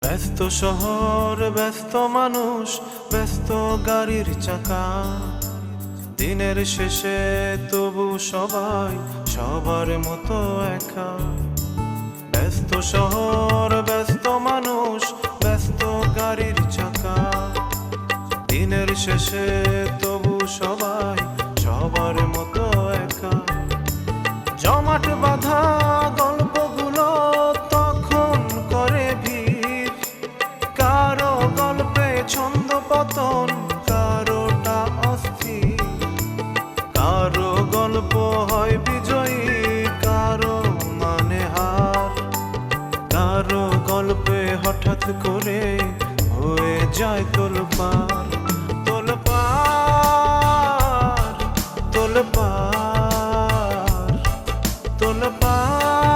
ব্যস্ত শহর, ব্যস্ত মানুষ, ব্যস্ত গাড়ির চাকা, দিনের শেষে তবু সবাই সবার মতো একা। ব্যস্ত শহর, ব্যস্ত মানুষ, ব্যস্ত গাড়ির চাকা, দিনের শেষে তবু সবাই সবার মতো একা। জমাট বাঁধা গল্পগুলো তখন করে ভিড়, কারো গল্পে ছন্দ পতন, কারোটা অস্থির, কারো গল্প হয় বিজয়ী, কারো মানে হার, কারো গল্পে হঠাৎ করে হয়ে যায় তোলপাড়, তোলপাড়, তোলপাড়, তোলপাড়,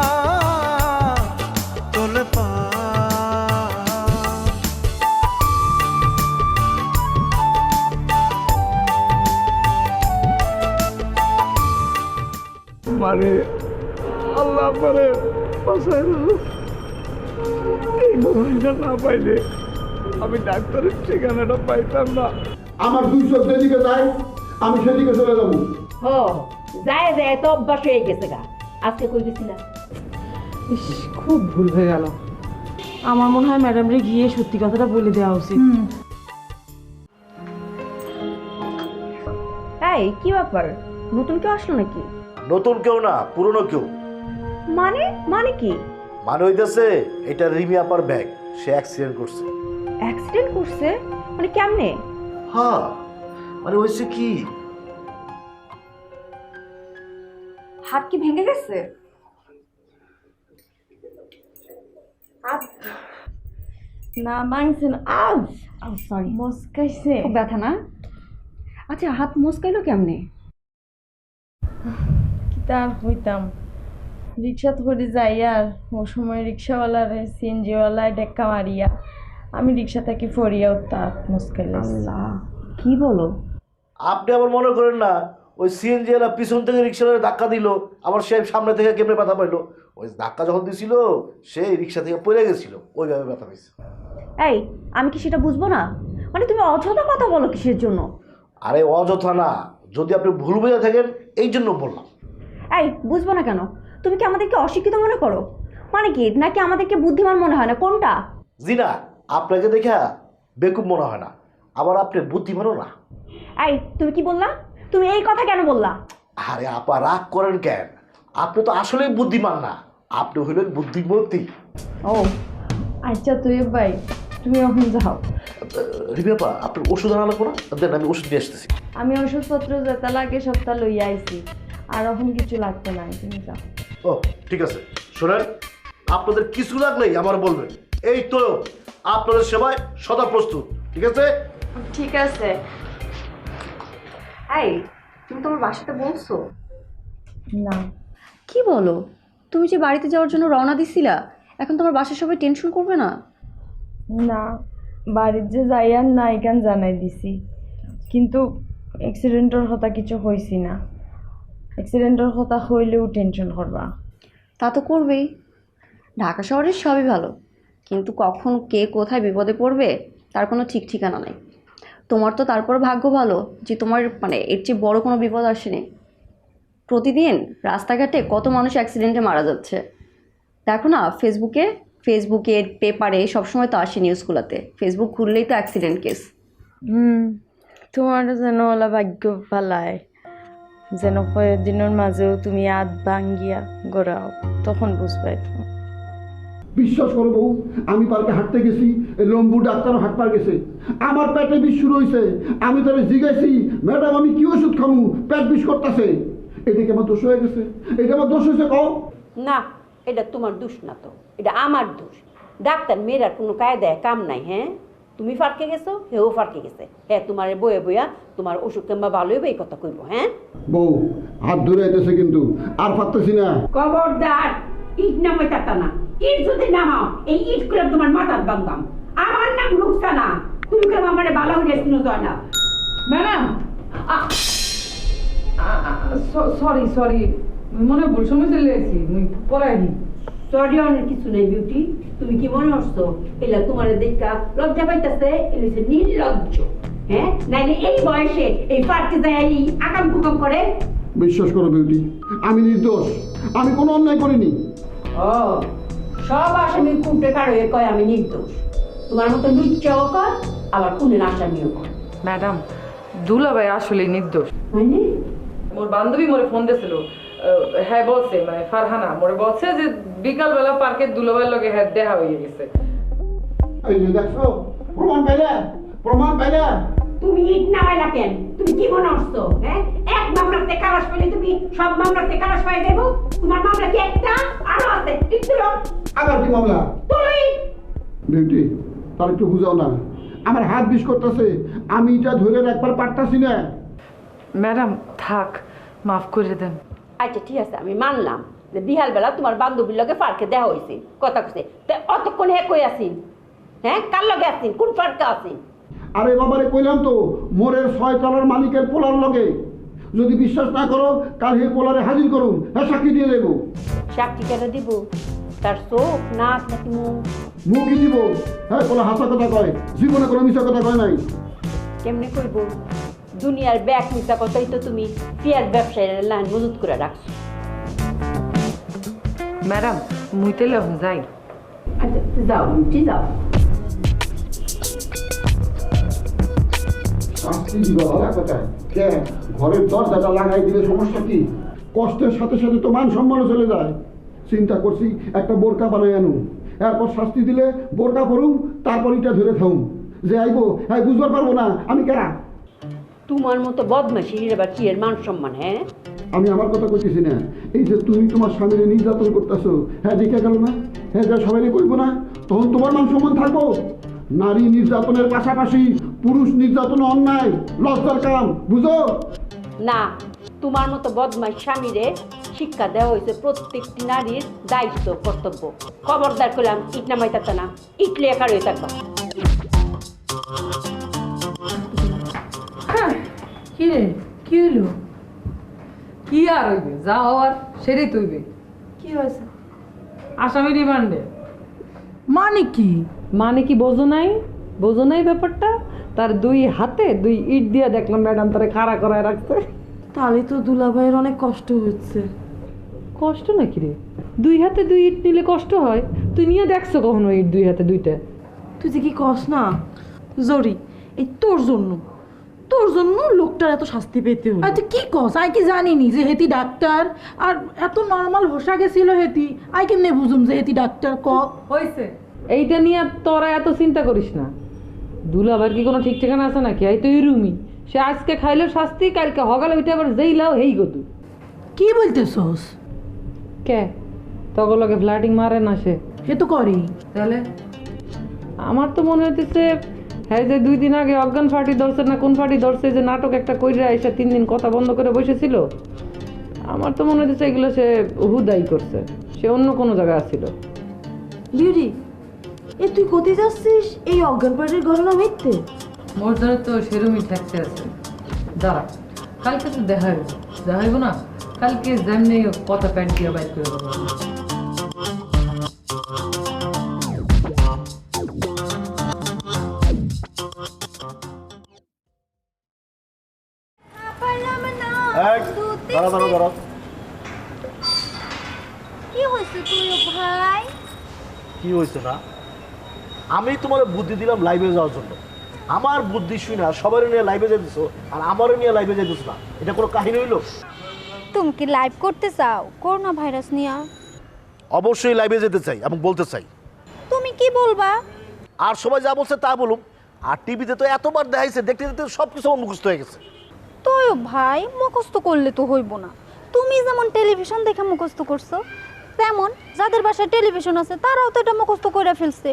তোলপাড়। মানে আল্লাহ পরে বাসায় এই মোবাইলটা না পাইলে আমি ডাক্তারের ঠিকানাটা পাইতাম না। আমার দুই চোখ যেদিকে যায় আমি সেদিকে চলে যাবো। হ যায় যায় তো অভ্যাস হয়ে গেছে গা। আজকে কই গেছিলা? ইস, খুব ভুল হয়ে গেল। আমার মনে হয় ম্যাডাম রে গিয়ে সত্যি কথাটা বলে দেওয়া উচিত। এই কি ব্যাপার, নতুন কেউ আসলো নাকি? নতুন কেউ না, পুরনো কেউ। মানে মানে কি? মানে হইতেছে এটা রিমি আপার ব্যাগ, সে অ্যাক্সিডেন্ট করছে। অ্যাক্সিডেন্ট করছে? মানে কেমনে? হ্যাঁ, মানে হয়েছে কি, হাত কি ভেঙে গেছে? না ভাঙছে না। আউ সরি, মস্কাইছে। খুব ব্যথা না? আচ্ছা, হাত মস্কাইলো কেমনে? কি তার হইতাম, রিক্সা ধরে যাই আর ও সময় রিক্সাওয়ালার সিএনজিওয়ালায় ডেক্কা মারিয়া আমি রিক্সা থেকে ফরিয়া উত্তাপ মস্কাইলে। আল্লাহ, কি বলো? আপনি আবার মনে করেন না ওই সিএনজি এলা পিছন থেকে রিক্সার ধাক্কা দিল, আবার সে সামনে থেকে কেমনে ব্যথা পাইলো। ওই ধাক্কা যখন দিছিল সেই রিক্সা থেকে পড়ে গেছিল, ওইভাবে ব্যথা পেয়েছে। এই, আমি কি সেটা বুঝবো না? মানে তুমি অযথা কথা বলো কিসের জন্য? আরে অযথা না, যদি আপনি ভুল বুঝে থাকেন এই জন্য বললাম। এই, বুঝবো না কেন? তুমি কি আমাদেরকে অশিক্ষিত মনে করো? মানে কি, নাকি আমাদেরকে বুদ্ধিমান মনে হয় না, কোনটা? জি না, আপনাকে দেখা বেকুব মনে হয় না, আবার আপনি বুদ্ধিমানও না। এই, তুমি কি বললা? তুমি এই কথা কেন বললা? আরে আপা রাগ করেন কেন? আপনি তো আসলেই বুদ্ধিমান না, আপনি হইলেন বুদ্ধিমতী। ও আচ্ছা তুই ভাই, তুমি এখন যাও। রিমি আপা, আপনার ওষুধ আনা লাগবো না? দেন আমি ওষুধ নিয়ে আসতেছি। আমি ওষুধপত্র যেটা লাগে সপ্তাহ লইয়া আইছি, আর এখন কিছু লাগবে না, তুমি যাও। ও ঠিক আছে, শোনেন, আপনাদের কিছু লাগলেই আমার বলবেন, এই তো আপনাদের সেবায় সদা প্রস্তুত। ঠিক আছে? ঠিক আছে। এই, তুমি তোমার বাসাতে বলছো? না, কি বলো? তুমি যে বাড়িতে যাওয়ার জন্য রওনা দিছিলা, এখন তোমার বাসার সবাই টেনশন করবে না? না, বাড়ির যে যাই আর না এখান জানাই দিছি, কিন্তু অ্যাক্সিডেন্টের কথা কিছু হয়েছি না। অ্যাক্সিডেন্টের কথা হইলেও টেনশন করবা। তা তো করবেই। ঢাকা শহরের সবই ভালো, কিন্তু কখন কে কোথায় বিপদে পড়বে তার কোনো ঠিক ঠিকানা নেই। তোমার তো তারপর ভাগ্য ভালো যে তোমার মানে এর চেয়ে বড় কোনো বিপদ আসেনি। প্রতিদিন রাস্তাঘাটে কত মানুষ অ্যাক্সিডেন্টে মারা যাচ্ছে দেখো না, ফেসবুকে পেপারে সবসময় তো আসে নিউজগুলোতে। ফেসবুক খুললেই তো অ্যাক্সিডেন্ট কেস। তোমার যেন ওলা ভাগ্য পালায়, যেন কয়েকদিনের মাঝেও তুমি আধ ভাঙ্গিয়া গড়াও, তখন বুঝবাই। বিশ্বাস করো বউ, আমি পার্কে হাঁটতে গেছি, এই লম্বু ডাক্তারও হাঁট পার গেছে, আমার পেটে বিষ শুরু হয়েছে। আমি তাহলে জিজ্ঞাসি, ম্যাডাম আমি কি ওষুধ খামু, পেট বিষ করতেছে। এটা কি আমার দোষ হয়ে গেছে? এটা আমার দোষ হয়েছে কও? না, এটা তোমার দোষ না তো, এটা আমার দোষ। ডাক্তার মেয়েরার কোনো কায়দায় কাম নাই। হ্যাঁ, তুমি ফারকে গেছো, হেও ফারকে গেছে। হ্যাঁ, তোমার বয়ে বইয়া তোমার ওষুধ কিংবা ভালো হইবে এই কথা কইব। হ্যাঁ বউ, হাত ধরে আইতেছে কিন্তু আর পারতেছি না। খবরদার, ইট নামাই তাতা না। ইট যদি নামাও, এই ইট করে তোমার মাথার বাঙ্গাম। আমার নাম রুকসানা, তুমি কেন আমার ভালো হইয়া শুনো যায় না? ম্যাডাম, সরি মনে ভুল সময় চলে এসেছি, পরে সরি অনেক কিছু নেই বিউটি, তুমি কি মনে করছো এলা তোমার দেখা লজ্জা পাইতেছে? এলে সে নির্লজ্জ, হ্যাঁ? নাইলে এই বয়সে এই পার্কে যায় এই আকাম কুকাম করে। বিশ্বাস করো বিউটি, আমি নির্দোষ, আমি কোনো অন্যায় করিনি। ও সব আসামি কুটে কারো কয় আমি নির্দোষ। তোমার মতো লুচ্চাও কর, আবার খুনের আসামিও কর। ম্যাডাম, দুলাভাই আসলে নির্দোষ। মানে মোর বান্ধবী মোরে ফোন দিয়েছিল, হ্যাঁ বলছে, মানে ফারহানা মোরে বলছে যে বিকালবেলা পার্কে দুলাভাইয়ের লগে হ্যাঁ দেখা হয়ে গেছে। এই যে দেখছো, প্রমাণ পাইলে, প্রমাণ পাইলে। তুমি ইট নামাইলা কেন? তুমি কি মনে করছো? হ্যাঁ, এক মামলাতে কালাস পাইলে তুমি সব মামলাতে কালাস পাই দেবো? তোমার মামলা কি একটা? আরো আছে, একটু আবার কি মামলা? তুই বিউটি, তার একটু বুঝাও না, আমার হাত বিষ করতেছে, আমি এটা ধরে একবার পারতাছি না। ম্যাডাম থাক, মাফ করে দেন। আচ্ছা ঠিক আছে, আমি মানলাম যে বিহাল বেলা তোমার বান্ধবীর লগে পার্কে দেখা হয়েছে, কথা কইছে। তা অতক্ষণ হে কই আসিন? হ্যাঁ, কার লগে আসিন? কোন পার্কে আসিন? আরে বাবারে কইলাম তো, মোরের 6 তলার মালিকের পোলার লগে। যদি বিশ্বাস না করো, কাল হে পোলারে হাজির করুন, হ্যাঁ সাক্ষী দিয়ে দেবো। সাক্ষী কেন দিব? তার চোখ, নাক নাকি মুখ? মুখই দিব। হ্যাঁ, পোলা হাসা কথা কয়, জীবনে কোনো মিশা কথা কয় নাই। কেমনে কইব? দুনিয়ার ব্যাগ মিশা কথাই তো তুমি পেঁয়াজ ব্যবসায়ীর লাইন মজুত করে রাখছো। ম্যাডাম মুই তাইলে যাই। আচ্ছা যাও, মিটি যাও। শাস্তি দিবা ওরা কোথায়? কে ঘরের দরজাটা লাগাই দিলে সমস্যা কি? কষ্টের সাথে সাথে তো মান সম্মানও চলে যায়। চিন্তা করছি একটা বোরকা বানাই আনু, এরপর শাস্তি দিলে বোরকা পরুম, তারপর এটা ধরে থাকুম, যে আইবো হ্যাঁ বুঝতে পারবো না আমি কারা। তোমার মতো বদমাশির আবার কি এর মান সম্মান? হ্যাঁ, আমি আমার কথা কইতেছি না, এই যে তুমি তোমার স্বামীর নির্যাতন করতেছো, হ্যাঁ দেখে গেল না, হ্যাঁ যা সবাই কইবো না, তখন তোমার মান সম্মান থাকবো? নারী নির্যাতনের পাশাপাশি পুরুষ নির্যাতন অন্যায়, লজ্জার কাম, বুঝো? না, তোমার মতো বদমাশ স্বামীরে শিক্ষা দেওয়া হয়েছে প্রত্যেকটি নারীর দায়িত্ব, কর্তব্য। খবরদার করলাম ইট নামাইতে না, ইটলে একার হয়ে থাকবা। কি রে, কি হইলো? কি আর হইবে, যা হওয়ার সেটাই তৈবে। কি হয়েছে? আসামি রিমান্ডে। মানে কি? মানে কি বোঝো নাই? বোঝো নাই ব্যাপারটা? তার 2 হাতে 2 ইট দিয়ে দেখলাম ম্যাডাম তারে খাড়া করায় রাখছে। তাহলে তো দুলাভাইয়ের অনেক কষ্ট হচ্ছে। কষ্ট নাকি রে? 2 হাতে 2 ইট নিলে কষ্ট হয়? তুই নিয়ে দেখছো কখনো ইট 2 হাতে 2টা? তুই যে কি কস না জরি, এই তোর জন্য লোকটার এত শাস্তি পেতে হলো। তুই কি কস? আই কি জানিনি যে হেতি ডাক্তার, আর এত নর্মাল হোসা গেছিল হেতি, আই কেমনে বুঝুম যে হেতি ডাক্তার? হইছে, এইটা নিয়ে তোরা এত চিন্তা করিস না। দুলাভাইয়ের কি কোনো ঠিক ঠিকানা আছে নাকি? এই তো এরুমি, সে আজকে খাইলো শাস্তি, কালকে হগালে ওইটা আবার যেই লাও হেই গদু। কি বলতেছস? কে তখন লগে ফ্ল্যাটিং মারে না সে? সে তো করেই। তাহলে আমার তো মনে হইতেছে হ্যাঁ, যে 2 দিন আগে অজ্ঞান ফাটি ধরছে না কোন ফাটি ধরছে, যে নাটক একটা কইরা এসে 3 দিন কথা বন্ধ করে বসেছিল, আমার তো মনে হইতেছে এগুলো সে হুদাই করছে, সে অন্য কোনো জায়গায় আসছিল। লিউরি, এ তুই কোথায় যাচ্ছিস এই অজ্ঞান পাড়ির ঘটনা মিথ্যে? মোর ধরে তো সেরমই ঠেকতে আছে। দাঁড়া, কালকে তো দেখা হইব না? কালকে যেমনি কথা প্যান্ট দিয়ে বাইর করে দেবো। দাঁড়া। কি হয়েছে তুই ভাই? কি হয়েছে না? আমি তোমার বুদ্ধি দিলাম লাইভে যাওয়ার জন্য, আমার বুদ্ধি শুই না সবার নিয়ে লাইভে যেতেছো, আর আমারও নিয়ে লাইভে যেতেছো না, এটা কোনো কাহিনী হইলো? তুমি কি লাইভ করতে চাও করোনা ভাইরাস নিয়ে? অবশ্যই লাইভে যেতে চাই এবং বলতে চাই। তুমি কি বলবা? আর সবাই যা বলছে তা বলুম, আর টিভিতে তো এতবার দেখাইছে, দেখতে দেখতে সব কিছু আমার মুখস্থ হয়ে গেছে। তোয় ভাই মুখস্থ করলে তো হইব না। তুমি যেমন টেলিভিশন দেখে মুখস্থ করছো, তেমন যাদের বাসায় টেলিভিশন আছে তারাও তো এটা মুখস্থ করে ফেলছে।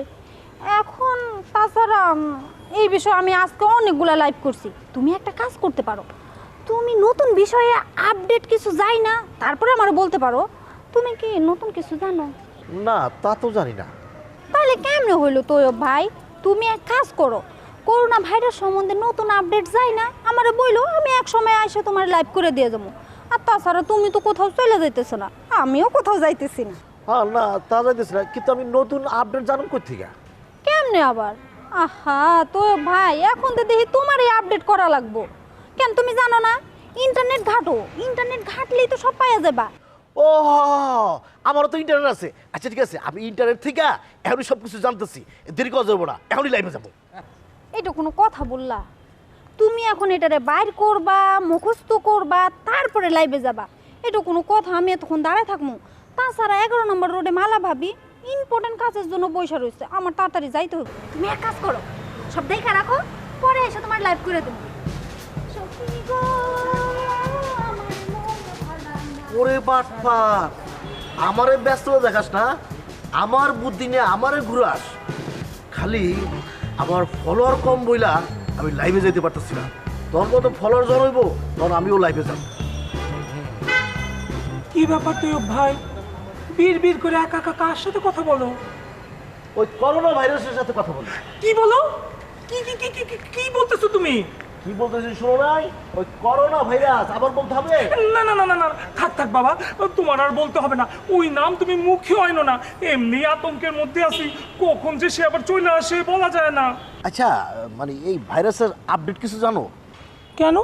এখন তাছাড়া এই বিষয়ে আমি আজকে অনেকগুলা লাইভ করছি। তুমি একটা কাজ করতে পারো, তুমি নতুন বিষয়ে আপডেট কিছু যাই না, তারপরে আমার বলতে পারো। তুমি কি নতুন কিছু জানো? না, তা তো জানি না। তাহলে কেমনে হইলো তোয় ভাই? তুমি এক কাজ করো, করোনা ভাইরাস সম্বন্ধে নতুন আপডেট যাই না আমারে বইলো, আমি এক সময় এসে তোমার লাইভ করে দিয়ে যাবো। আর তাছাড়া তুমি তো কোথাও চলে যাইতেছো না, আমিও কোথাও যাইতেছি না। হ্যাঁ না তা যাইতেছি না, কিন্তু আমি নতুন আপডেট জানাম কই থেকে? কেমনে আবার? আহা তো ভাই, এখন তো দেখি তোমারই আপডেট করা লাগবো। কেন তুমি জানো না? ইন্টারনেট ঘাটো, ইন্টারনেট ঘাটলেই তো সব পাওয়া যাবা। ও আমারও তো ইন্টারনেট আছে। আচ্ছা ঠিক আছে, আমি ইন্টারনেট থেকে এখনই সব কিছু জানতেছি, দেরি করা যাবো না, এখনই লাইভে যাবো। এটা কোনো কথা বললা? তুমি এখন এটারে বাইর করবা, মুখস্থ করবা, তারপরে লাইভে যাবা, এটা কোনো কথা? আমি এতক্ষণ দাঁড়ায় থাকবো? তাছাড়া 11 নম্বর রোডে মালা ভাবি ইম্পর্টেন্ট কাজের জন্য বসে রয়েছে, আমার তাড়াতাড়ি যাইতে হবে। তুমি এক কাজ করো, সব দেখা রাখো, পরে এসে তোমার লাইভ করে দেবো। ওরে বাটপার, আমারে ব্যস্ত দেখাস না, আমার বুদ্ধি নিয়ে আমারে ঘুরাস। খালি আমার ফলোয়ার কম বইলা আমি লাইভে যেতে পারতেছি না। তোর মতো ফলোয়ার জড়াইব, তখন আমিও লাইভে যাব। কি ব্যাপার তুই ভাই, বীর করে একা একা কার সাথে কথা বলো? ওই করোনা ভাইরাসের সাথে কথা বলি। কি বলো? কি কি কি কি কি বলতেছো তুমি? কি বলতেছি শোনো নাই? ওই করোনা ভাইরাস আবার বলতে হবে? না না না না না, থাক থাক বাবা, তোমার আর বলতে হবে না। ওই নাম তুমি মুখে হয় না, এমনি আতঙ্কের মধ্যে আছি, কখন যে সে আবার চলে আসে বলা যায় না। আচ্ছা মানে এই ভাইরাসের আপডেট কিছু জানো? কেন?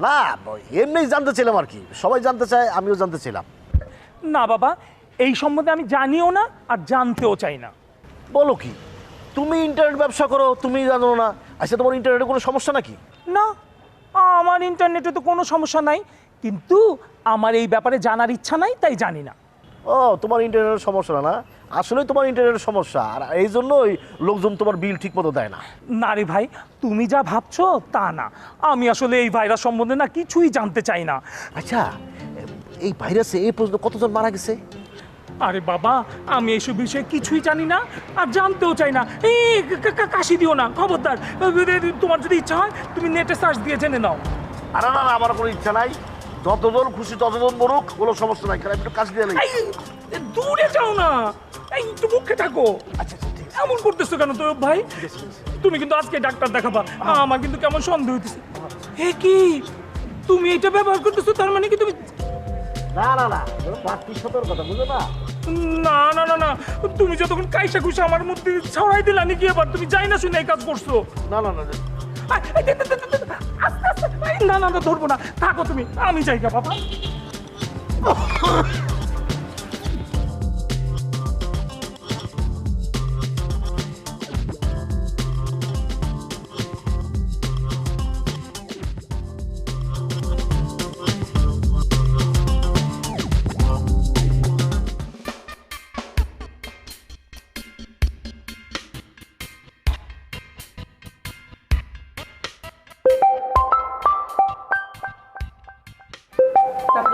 না এমনি জানতে চাইলাম আর কি, সবাই জানতে চায়, আমিও জানতে চাইলাম। না বাবা, এই সম্বন্ধে আমি জানিও না আর জানতেও চাই না। বলো কি, তুমি ইন্টারনেট ব্যবসা করো, তুমি জানো না? আচ্ছা তোমার ইন্টারনেটে কোনো সমস্যা নাকি? না, আমার ইন্টারনেটে তো কোনো সমস্যা নাই, কিন্তু আমার এই ব্যাপারে জানার ইচ্ছা নাই, তাই জানি না। ও তোমার ইন্টারনেটের সমস্যা না? আসলে তোমার ইন্টারনেটের সমস্যা, আর এই জন্যই লোকজন তোমার বিল ঠিক মতো দেয় না। না রে ভাই, তুমি যা ভাবছো তা না, আমি আসলে এই ভাইরাস সম্বন্ধে না কিছুই জানতে চাই না। আচ্ছা এই ভাইরাসে এই পর্যন্ত কতজন মারা গেছে? আরে বাবা, আমি এইসব বিষয়ে কিছুই জানি না আর জানতেও চাই না। এই কাশি দিও না, খবরদার। তোমার যদি ইচ্ছা হয় তুমি নেটে সার্চ দিয়ে জেনে নাও। আর না না, আমার কোনো ইচ্ছা নাই, যতজন খুশি ততজন মরুক, কোনো সমস্যা নাই, খালি একটু কাশি দিয়ে নেই। এই, দূরে যাও না, এই একটু মুখে থাকো। আচ্ছা ঠিক আছে। এমন করতেছো কেন তো ভাই? তুমি কিন্তু আজকে ডাক্তার দেখাবা, আমার কিন্তু কেমন সন্দেহ হইতেছে। হে কি, তুমি এটা ব্যবহার করতেছো, তার মানে কি তুমি? না না না, প্রাকৃতিক সতর্কতা, বুঝো না? না না না না, তুমি যতক্ষণ কাইসা খুশি আমার মধ্যে ছড়াই দিলা নাকি, এবার তুমি যাই না শুনে এই কাজ করছো। না না না, আস্তে আস্তে, না না না, ধরবো না, থাকো তুমি, আমি যাই গা বাবা।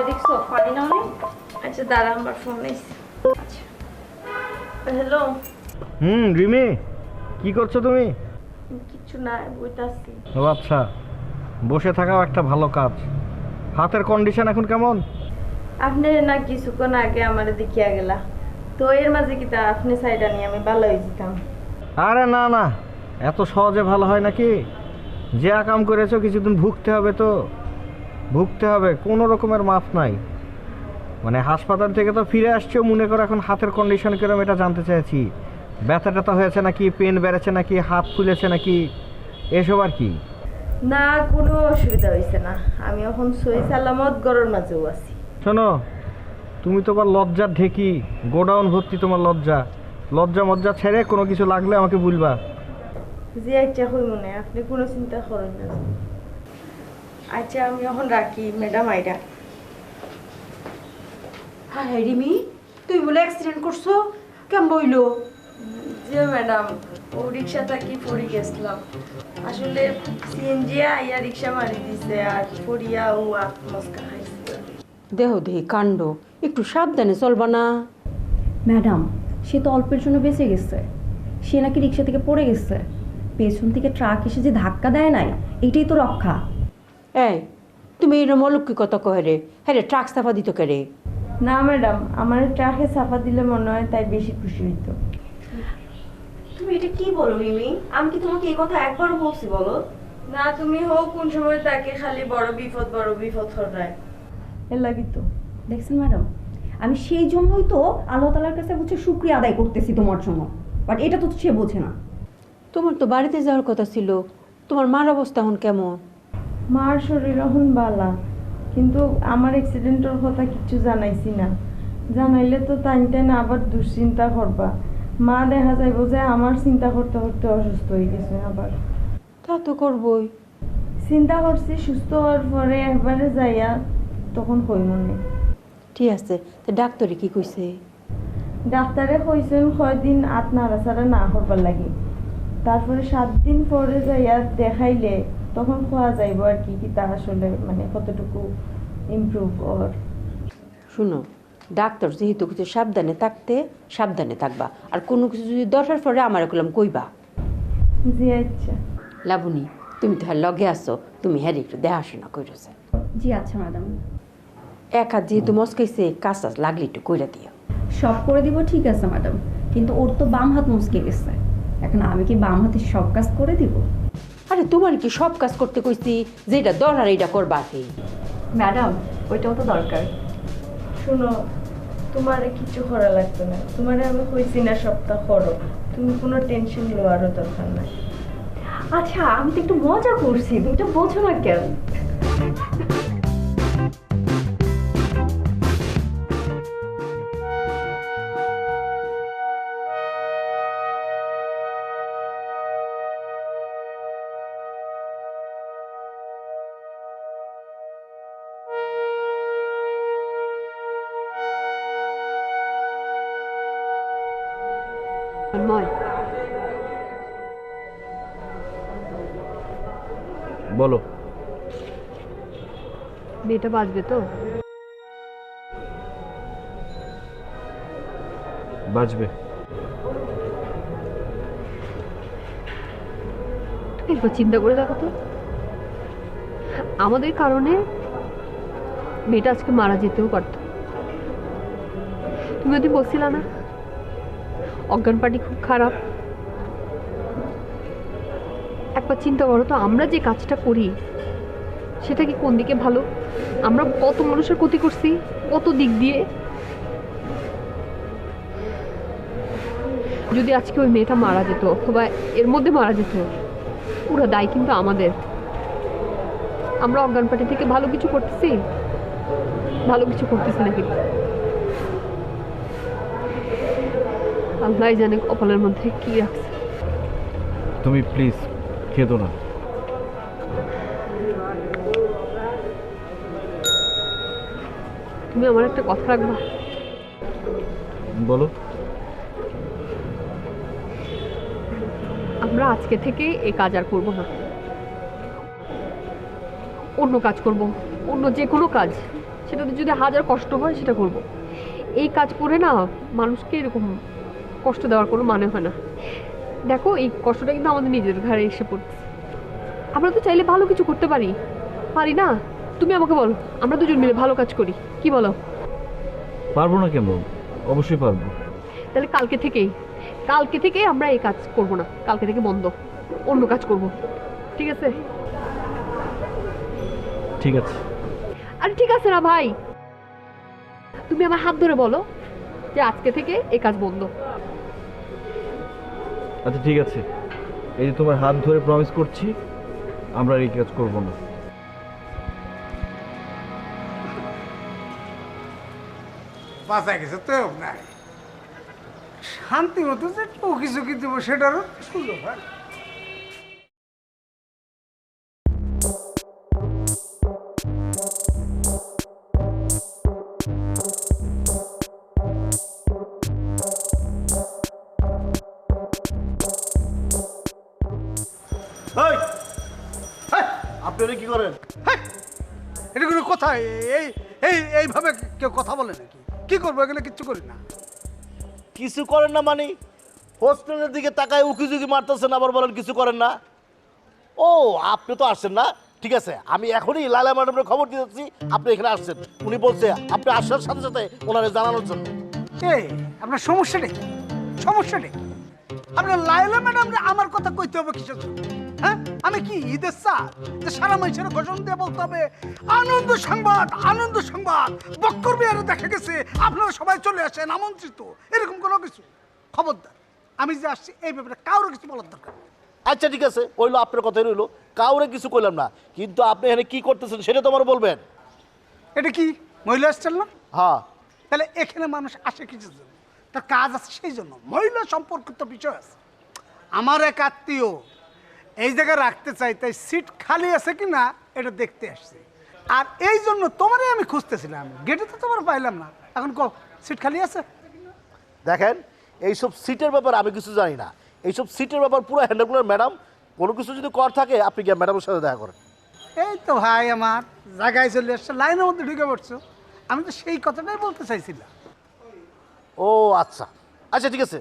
দেখছো পারি না অনেক। আচ্ছা দাঁড়া, আমার ফোন এসে। হ্যালো। রিমি, কি করছো তুমি? কিছু না, বইতাছি। ও আচ্ছা, বসে থাকাও একটা ভালো কাজ। হাতের কন্ডিশন এখন কেমন? আপনি না কিছুক্ষণ আগে আমার দেখিয়া গেলা, তো এর মাঝে কি তা আপনি সাইডা নিয়ে আমি ভালো হয়ে যেতাম। আরে না না, এত সহজে ভালো হয় নাকি? যে কাম করেছো কিছুদিন ভুগতে হবে, তো ভুগতে হবে, কোনো রকমের মাফ নাই। মানে হাসপাতাল থেকে তো ফিরে আসছো, মনে করো এখন হাতের কন্ডিশন কিরকম এটা জানতে চাইছি। ব্যথা ট্যাথা হয়েছে নাকি, পেন বেড়েছে নাকি, হাত ফুলেছে নাকি, এসব আর কি? না, কোনো অসুবিধা হয়েছে না, আমি এখন সই সালামত গরুর মাঝেও আছি। শোনো, তুমি তো আবার লজ্জার ঢেকি, গোডাউন ভর্তি তোমার লজ্জা। লজ্জা মজ্জা ছেড়ে কোনো কিছু লাগলে আমাকে বলবা। যে আচ্ছা হই মনে, আপনি কোনো চিন্তা করেন না। আচ্ছা আমি এখন রাখি, ম্যাডাম আইরা। হ্যাঁ রিমি, তুই বলে অ্যাক্সিডেন্ট করছো, কেমন বইলো? যে ম্যাডাম, ও রিক্সা থাকি পড়ে গেছিলাম, আসলে সিএনজি আইয়া রিক্সা মারি দিছে, আর পড়িয়া ও মস্কা খাইছে। দেহ দেহি কাণ্ড, একটু সাবধানে চলবা না? ম্যাডাম, সে তো অল্পের জন্য বেঁচে গেছে। সে নাকি রিক্সা থেকে পড়ে গেছে, পেছন থেকে ট্রাক এসে যে ধাক্কা দেয় নাই, এটাই তো রক্ষা। এই, তুমি এরম অলৌকিকতা কহে রে? হ্যাঁ রে, ট্রাক চাপা দিত কে রে? না ম্যাডাম, আমার ট্রাকে চাপা দিলে মনে হয় তাই বেশি খুশি হইতো। তুমি এটা কি বলো রিমি? আমি কি তোমাকে এই কথা একবারও বলছি বলো? না, তুমি হোক কোন সময় তাকে খালি বড় বিপদ হরায়, এর লাগি তো। দেখছেন ম্যাডাম, আমি সেই জন্যই তো আল্লাহ তাআলার কাছে বুঝছে শুকরিয়া আদায় করতেছি তোমার জন্য, বাট এটা তো সে বোঝে না। তোমার তো বাড়িতে যাওয়ার কথা ছিল, তোমার মার অবস্থা এখন কেমন? মার শরীর এখন বালা, কিন্তু আমার অ্যাক্সিডেন্টের কথা কিছু জানাইছি না। জানাইলে তো টাইন আবার দুশ্চিন্তা করবা। মা দেখা যাইব যে আমার চিন্তা করতে করতে অসুস্থ হয়ে গেছে আবার। তা তো করবই। চিন্তা করছি সুস্থ হওয়ার পরে একবারে যাইয়া তখন হই মনে। ঠিক আছে, তো ডাক্তারে কি কইছে? ডাক্তারে কইছেন কয়দিন আত নাড়াচাড়া না করবার লাগে, তারপরে 7 দিন পরে যাইয়া দেখাইলে তখন খোয়া যাইব আর কি কি তা আসলে মানে কতটুকু ইমপ্রুভ ওর। শুনো, ডাক্তার যেহেতু কিছু সাবধানে থাকতে সাবধানে থাকবা, আর কোনো কিছু যদি দরকার পড়ে আমার কইলাম কইবা। জি আচ্ছা। লাবণী, তুমি তো হ্যাঁ লগে আসো, তুমি হ্যাঁ একটু দেখাশোনা কইরছে। জি আচ্ছা ম্যাডাম। এক হাত যেহেতু মস্কাইছে, কাজ টাজ লাগলে একটু কইরা দিও। সব করে দিব, ঠিক আছে ম্যাডাম, কিন্তু ওর তো বাম হাত মুচকে গেছে, এখন আমি কি বাম হাতে সব কাজ করে দিব? আরে তোমার কি সব কাজ করতে কইছি? যেটা দরকার এইটা করবা কি? ম্যাডাম ওইটাও তো দরকার। শুনো, তোমারে কিছু করা লাগবে না, তোমারে আমি কইছি না সপ্তাহ করো, তুমি কোনো টেনশন লওয়ারও দরকার নাই। আচ্ছা আমি তো একটু মজা করছি, তুমি তো বোঝো না কেন? বলো। মেয়েটা বাঁচবে তো? বাঁচবে। একবার চিন্তা করে দেখো তো, আমাদের কারণে মেয়েটা আজকে মারা যেতেও পারত। তুমি ওদিন বলছিলা না অজ্ঞান পার্টি খুব খারাপ? একবার চিন্তা করো তো, আমরা যে কাজটা করি সেটা কি কোন দিকে ভালো? আমরা কত মানুষের ক্ষতি করছি, কত দিক দিয়ে। যদি আজকে ওই মেয়েটা মারা যেত অথবা এর মধ্যে মারা যেত, পুরো দায় কিন্তু আমাদের। আমরা অজ্ঞান পার্টি থেকে ভালো কিছু করতেছি? ভালো কিছু করতেছি নাকি? আল্লাহ জানে কপালের মধ্যে কি রাখছে। তুমি প্লিজ খেদো না। তুমি আমার একটা কথা রাখবা? বলো। আমরা আজকে থেকে এই কাজ আর করবো না, অন্য কাজ করব, অন্য যে কোনো কাজ, সেটাতে যদি হাজার কষ্ট হয় সেটা করব। এই কাজ করে না মানুষকে এরকম কষ্ট দেওয়ার কোনো মানে হয় না। দেখো এই কষ্টটা কিন্তু আমাদের নিজের ঘরে এসে পড়ছে। আমরা তো চাইলে ভালো কিছু করতে পারি, পারি না? তুমি আমাকে বলো, আমরা দুজন মিলে ভালো কাজ করি, কি বলো? পারবো না কেন? অবশ্যই পারবো। তাহলে কালকে থেকেই আমরা এই কাজ করব না, কালকে থেকে বন্ধ, অন্য কাজ করব, ঠিক আছে? ঠিক আছে। আরে ঠিক আছে না ভাই, তুমি আমার হাত ধরে বলো যে আজকে থেকে এই কাজ বন্ধ। আচ্ছা ঠিক আছে, এই যে তোমার হাত ধরে প্রমিস করছি আমরা এই কাজ করবো না। বাঁচা গেছে তো নাই, শান্তি মতো যে টুকি চুকি দেবো সেটারও সুযোগ হয়। আপনি কি করেন? এটা কোনো কথা? এইভাবে কেউ কথা বলে নাকি? কি করবো? এগুলো কিচ্ছু করি না। কিছু করেন না মানে? হোস্টেলের দিকে তাকায় উকি ঝুঁকি মারতেছেন, আবার বলেন কিছু করেন না। ও আপনি তো আসছেন না, ঠিক আছে, আমি এখনই লালা ম্যাডামের খবর দিয়েছি আপনি এখানে আসছেন। উনি বলছে আপনি আসার সাথে সাথে ওনারে জানানোর জন্য। আপনার সমস্যা নেই, সমস্যা নেই। আপনার লাইলা ম্যাডাম আমার কথা কইতে হবে কিসের জন্য? হ্যাঁ আমি কি ঈদের স্যার যে সারা মানুষের ঘোষণা দিয়ে বলতে হবে আনন্দ সংবাদ, আনন্দ সংবাদ, বক্কর বিহারে দেখা গেছে, আপনারা সবাই চলে আসেন আমন্ত্রিত, এরকম কোনো কিছু? খবরদার, আমি যে আসছি এই ব্যাপারে কারোর কিছু বলার দরকার নেই। আচ্ছা ঠিক আছে, রইলো আপনার কথাই রইলো, কাউরে কিছু কইলাম না, কিন্তু আপনি এখানে কি করতেছেন সেটা তো আমার বলবেন। এটা কি মহিলা হোস্টেল না? হ্যাঁ। তাহলে এখানে মানুষ আসে কিছু জন্য, তার কাজ আছে সেই জন্য, মহিলা সম্পর্কিত বিষয় আছে। আমার এক আত্মীয় এই জায়গায় রাখতে চাই, তাই সিট খালি আছে কি না এটা দেখতে আসছে, আর এই জন্য তোমারই আমি খুঁজতেছিলাম, গেটে তো তোমার পাইলাম না, এখন সিট খালি আছে? দেখেন, এইসব সিটের ব্যাপারে আমি কিছু জানি না, এইসব সিটের ব্যাপার পুরো হ্যান্ডেল করেন ম্যাডাম। কোনো কিছু যদি কর থাকে আপনি গিয়ে ম্যাডামের সাথে দেখা করেন। এই তো ভাই আমার জায়গায় চলে আসছে, লাইনের মধ্যে ঢুকে পড়ছো, আমি তো সেই কথাটাই বলতে চাইছিলাম। ও আচ্ছা আচ্ছা ঠিক আছে,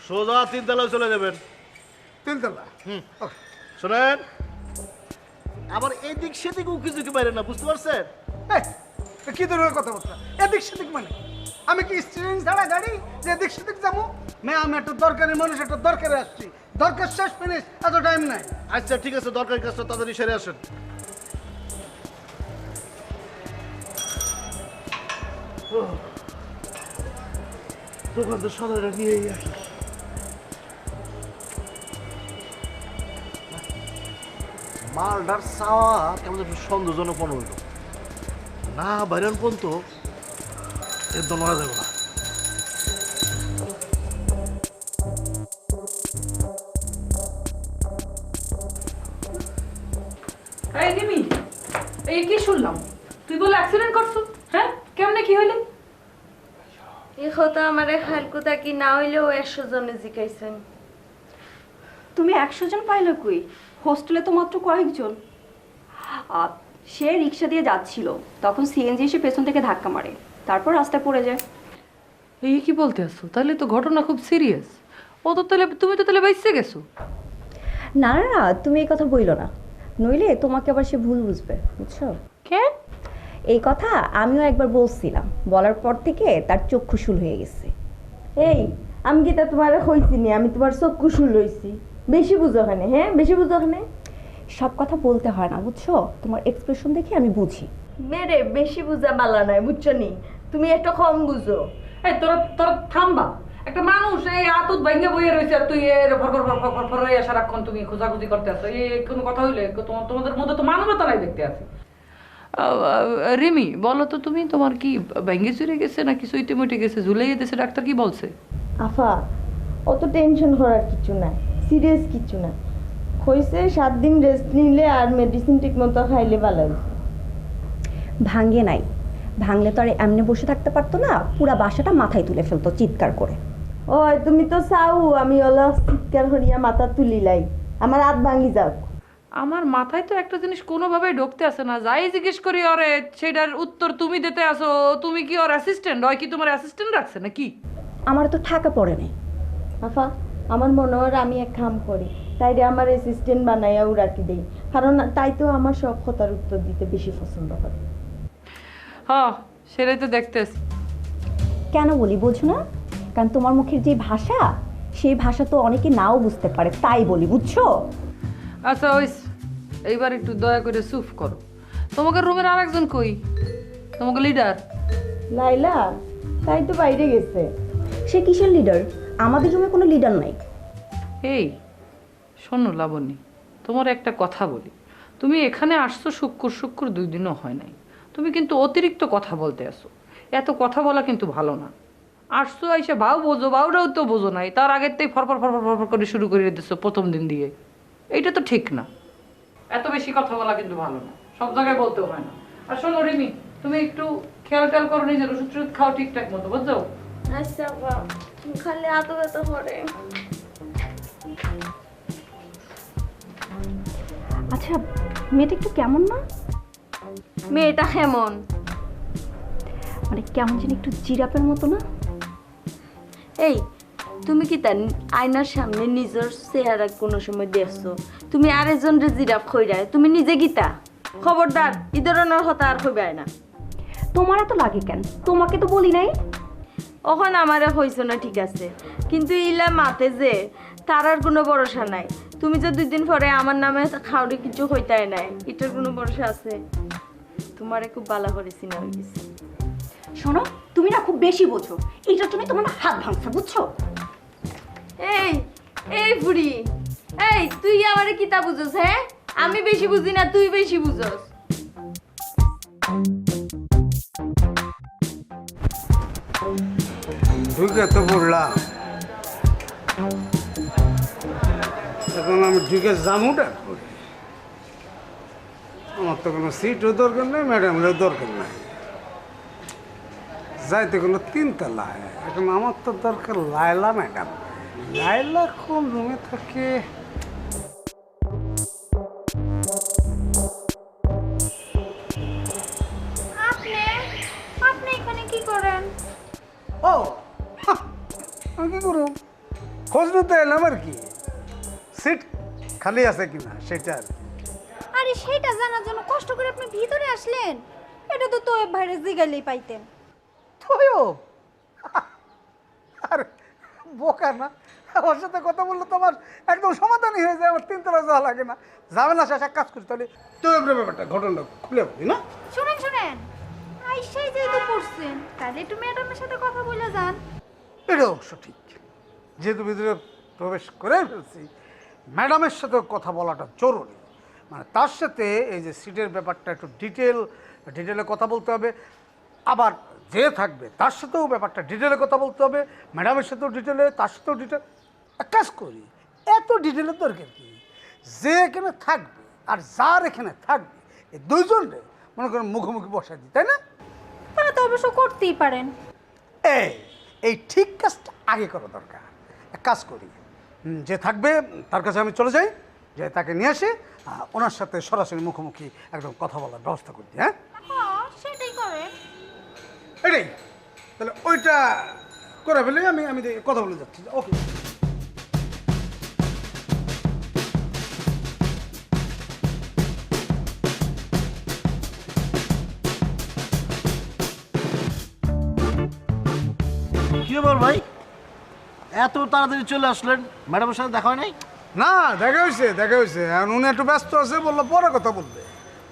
সোজা 3 তলায় চলে যাবেন। 3 তলা? শোনেন, আবার এদিক সেদিক উকি ঝুঁকি বাইরে না, বুঝতে পারছেন? কি ধরনের কথাবার্তা? এদিক সেদিক মানে আমি কি স্টিয়ারিং ছাড়া গাড়ি যে এদিক সেদিক যাবো? আমি একটা দরকারি মানুষ, একটা দরকারে আসছি, দরকার শেষ ফিনিশ, এত টাইম নাই। আচ্ছা ঠিক আছে, দরকারি কাজটা তাড়াতাড়ি সেরে আসেন। দোকানদার সদাইটা নিয়েই আসি। মালটার চাওয়া কেমন একটু সন্দেহজনক মনে হইল না, বাইরন পর্যন্ত একদম মারা যাবে না। এই রিমি, এই কি শুনলাম তুই বলে অ্যাক্সিডেন্ট করছো? হ্যাঁ, কেমনে কি হইলে? এ কথা আমার হালকুতা কি না হইলেও 100 জনে জিজ্ঞাইছেন। তুমি 100 জন পাইলে কই? হোস্টেলে তো মাত্র কয়েকজন। সে রিক্সা দিয়ে যাচ্ছিল, তখন সিএনজি এসে পেছন থেকে ধাক্কা মারে, তারপর রাস্তায় পড়ে যায়। এই কি বলতে আসছো? তাহলে তো ঘটনা খুব সিরিয়াস। ও তো তাহলে তুমি তো তাহলে বাইসে গেছো। না না না, তুমি এই কথা বইলো না, নইলে তোমাকে আবার সে ভুল বুঝবে, বুঝছো? কেন? এই কথা আমিও একবার বলছিলাম, বলার পর থেকে তার চক্ষু শুল হয়ে গেছে। এই আমি কি তা তোমার হইছি নি? আমি তোমার চোখ কুশুল লইছি। বেশি বুঝো ওখানে, হ্যাঁ বেশি বুঝো ওখানে। সব কথা বলতে হয় না, বুঝছো? তোমার এক্সপ্রেশন দেখে আমি বুঝি। মেরে বেশি বুঝা বালা নাই, বুঝছো নি? তুমি একটু কম বুঝো। এই তোরা তোরা থামবা। একটা মানুষ এই আতুত ভাঙ্গে বইয়ে রয়েছে আর তুই এর ফর হয়ে সারাক্ষণ তুমি খোঁজাখুঁজি করতে আসো, এই কোনো কথা হইলে? তোমাদের মধ্যে তো মানবতা নাই দেখতে আছে। রিমি, বলো তো তুমি, তোমার কি ভেঙ্গে চুরে গেছে না কিছু ইটে মুটে গেছে, ঝুলে যেতেছে? ডাক্তার কি বলছে? আফা, অত টেনশন করার কিছু নাই, সিরিয়াস কিছু না। হয়েছে 7 দিন রেস্ট নিলে আর মেডিসিন ঠিক মতো খাইলে ভালো হবে। ভাঙ্গে নাই, ভাঙলে তো আর এমনি বসে থাকতে পারতো না, পুরা বাসাটা মাথায় তুলে ফেলতো চিৎকার করে। ওই তুমি তো চাও আমি ওলা চিৎকার করিয়া মাথা তুলিলাই, আমার হাত ভাঙি যাও। আমার মাথায় তো একটা জিনিস কোনোভাবেই ঢুকতে আসে না, যাই জিজ্ঞেস করি ওরে সেটার উত্তর তুমি দিতে আসো। তুমি কি ওর অ্যাসিস্ট্যান্ট? হয় কি তোমার অ্যাসিস্ট্যান্ট রাখছে নাকি? আমার তো ঠাকা পড়ে নেই। আফা, আমার মনে হয় আমি এক কাম করি, তাই রে আমার অ্যাসিস্ট্যান্ট বানাইয়াও রাখি দেই, কারণ তাই তো আমার সব কথার উত্তর দিতে বেশি পছন্দ করে। হ্যাঁ, সেটাই তো দেখতে আসি। কেন বলি বোঝো না? কারণ তোমার মুখের যে ভাষা, সেই ভাষা তো অনেকে নাও বুঝতে পারে, তাই বলি, বুঝছো? আচ্ছা ওই এইবার একটু দয়া করে চুপ করো। তোমাকে রুমের আরেকজন কই? তোমাকে লিডার লাইলা তাই তো বাইরে গেছে। সে কিসের লিডার? আমাদের রুমে কোনো লিডার নাই। এই শোনো লাবণী, তোমার একটা কথা বলি। তুমি এখানে আসছো শুক্র 2 দিনও হয় নাই, তুমি কিন্তু অতিরিক্ত কথা বলতে আসো। এত কথা বলা কিন্তু ভালো না। আসছো আইসা ভাও বোঝো, ভাওটাও তো বোঝো নাই, তার আগের থেকে ফরফর করে শুরু করে দিচ্ছ প্রথম দিন দিয়ে। এইটা তো ঠিক না, এত বেশি কথা বলা কিন্তু ভালো না, সব জায়গায় বলতেও হয় না। আর শোনো রিমি, তুমি একটু খেয়াল করো নিজের ওষুধ টষুধ খাও ঠিকঠাক মতো, বুঝছো? আচ্ছা বাবা, খালি এত ব্যথা করে। আচ্ছা, মেয়েটা একটু কেমন না? মেয়েটা কেমন মানে কেমন যেন একটু জিরাপের মতো না? এই তুমি কি তা আয়নার সামনে নিজের চেহারা কোনো সময় দেখছো? তুমি আরেকজনের জিরাফ খইরায়, তুমি নিজে গীতা। খবরদার এই ধরনের কথা আর কইবাই না। তোমার এত লাগে কেন? তোমাকে তো বলি নাই। ওখান আমারে হইছো না ঠিক আছে, কিন্তু ইলা মাতে যে তার আর কোনো ভরসা নাই। তুমি যে 2 দিন পরে আমার নামে খাওয়ারে কিছু হইতাই নাই, এটার কোনো ভরসা আছে? তোমারে খুব ভালো করে চিনা হয়ে গেছে। শোনো, তুমি না খুব বেশি বোঝো। এটা তুমি তোমার হাত ভাঙছো, বুঝছো? এই এই বুড়ি, এই তুই আমারে কিতা বুঝছ? হ্যাঁ, আমি বেশি বুঝি না, তুই বেশি বুঝস। ঢুকে তো পড়লাম, এখন আমি ঢুকে জামুটা করি। আমার তো কোনো সিটও দরকার নেই, ম্যাডামেরও দরকার নাই, যাইতে কোনো 3 তলায়। এখন আমার তো দরকার লায়লা ম্যাডাম। লায়লা কোন রুমে থাকে? আপনি এখানে কি করেন? ও আমি কি করব, খোঁজ নিতে এলাম আর কি, সিট খালি আছে কিনা সেটা আর কি। আরে সেটা জানার জন্য কষ্ট করে আপনি ভিতরে আসলেন? এটা তো তোয়েব ভাইরে জিগাইলেই পাইতেন। তোয়ব? আরে বোকা না, আমার সাথে কথা বললে তোমার একদম সমাধানই হয়ে যায়, আমার 3 তলা যাওয়া লাগে না। যাবে না, শেষ এক কাজ করি তাহলে তোয়বের ব্যাপারটা ঘটনাটা খুলে বলি না। শুনেন শুনেন, আইসাই যেহেতু পড়ছেন, তাহলে একটু ম্যাডামের সাথে কথা বলে যান। এটা অবশ্য ঠিক, যেহেতু ভিতরে প্রবেশ করে ফেলছি, ম্যাডামের সাথে কথা বলাটা জরুরি। মানে তার সাথে এই যে সিটের ব্যাপারটা একটু ডিটেলে কথা বলতে হবে, আবার যে থাকবে তার সাথেও ব্যাপারটা ডিটেলে কথা বলতে হবে, ম্যাডামের সাথেও ডিটেলে, তার সাথেও ডিটেল। এক কাজ করি, এত ডিটেলের দরকার কি, যে এখানে থাকবে আর যার এখানে থাকবে এই 2 জনরে মনে করেন মুখোমুখি বসাই দিই, তাই না? তা তো অবশ্য করতেই পারেন। এই ঠিক কাজটা আগে করা দরকার। এক কাজ করি, যে থাকবে তার কাছে আমি চলে যাই, যে তাকে নিয়ে আসে, ওনার সাথে সরাসরি মুখোমুখি একদম কথা বলার ব্যবস্থা করি। হ্যাঁ সেটাই করেন। এটাই তাহলে, ওইটা করে ফেলে আমি কথা বলে যাচ্ছি। ওকে। কি ব্যাপার ভাই, এত তাড়াতাড়ি চলে আসলেন? ম্যাডামের সাথে দেখা হয় নাই? না, দেখা হয়েছে। এখন উনি একটু ব্যস্ত আছে, বললো পরে কথা বলবে।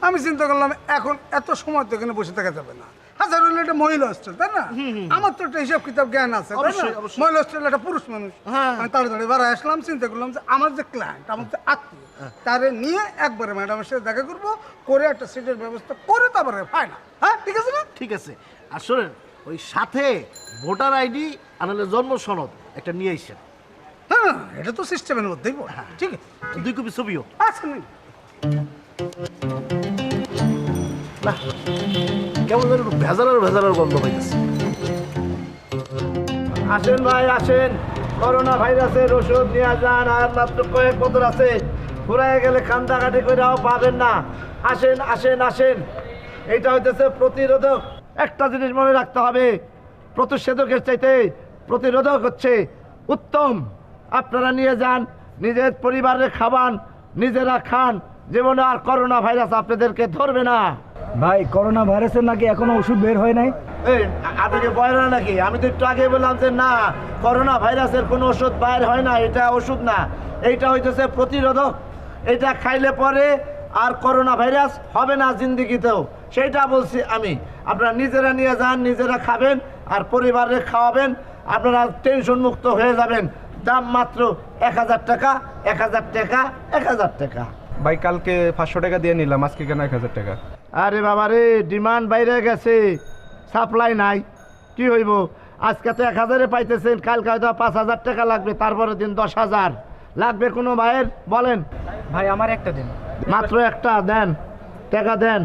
আমি চিন্তা করলাম এখন এত সময় তো এখানে বসে থাকা যাবে না। হাজার হলে একটা মহিলা হোস্টেল, তাই না? আমার তো একটা হিসাব কিতাব জ্ঞান আছে, তাই না? মহিলা হোস্টেল একটা পুরুষ মানুষ। আমি তাড়াতাড়ি বাড়ায় আসলাম, চিন্তা করলাম যে আমার যে ক্লায়েন্ট, আমার যে আত্মীয়, তারে নিয়ে একবারে ম্যাডামের সাথে দেখা করবো, করে একটা সিটের ব্যবস্থা করে তারপরে ফাইনাল। হ্যাঁ, ঠিক আছে না? ঠিক আছে। আর শোনেন, ওই সাথে ভোটার আইডি আর হলে জন্ম সনদ একটা নিয়ে আসছেন। হ্যাঁ, এটা তো সিস্টেমের মধ্যেই পড়ে। ঠিক আছে, 2 কপি ছবিও। আচ্ছা নেই। না, কেমন যেন একটু ভেজালের গন্ধ পাইতেছে। আসেন ভাই আসেন, করোনা ভাইরাসের ওষুধ নিয়ে যান, আর মাত্র কয়েক বোতল আছে, ফুরাই গেলে কান্দাকাটি করেও পাবেন না। আসেন আসেন আসেন, এইটা হইতেছে প্রতিরোধক। একটা জিনিস মনে রাখতে হবে, প্রতিষেধকের চাইতে প্রতিরোধক হচ্ছে উত্তম। আপনারা নিয়ে যান, নিজের পরিবারের খাবান, নিজেরা খান, জীবনে আর করোনা ভাইরাস আপনাদেরকে ধরবে না। ভাই, করোনা ভাইরাসের নাকি এখনো ওষুধ বের হয় নাই? আপনাকে ভয় না নাকি? আমি তো একটু আগে বললাম যে না, করোনা ভাইরাসের কোনো ওষুধ বাইর হয় না, এটা ওষুধ না, এইটা হইতেছে প্রতিরোধক। এটা খাইলে পরে আর করোনা ভাইরাস হবে না জিন্দিগিতেও, সেইটা বলছি আমি। আপনারা নিজেরা নিয়ে যান, নিজেরা খাবেন আর পরিবারের খাওয়াবেন, আপনারা টেনশন মুক্ত হয়ে যাবেন। দাম মাত্র 1000 টাকা, 1000 টাকা, 1000 টাকা। ভাই, কালকে 500 টাকা দিয়ে নিলাম, আজকে কেন 1000 টাকা? আরে বাবা রে, ডিমান্ড বাইরে গেছে, সাপ্লাই নাই, কি হইব? আজকে তো 1000-এ পাইতেছেন, কালকে হয়তো 5000 টাকা লাগবে, তারপরের দিন 10,000 লাগবে। কোনো ভাইয়ের বলেন? ভাই আমার একটা দিন। মাত্র একটা দেন, টাকা দেন,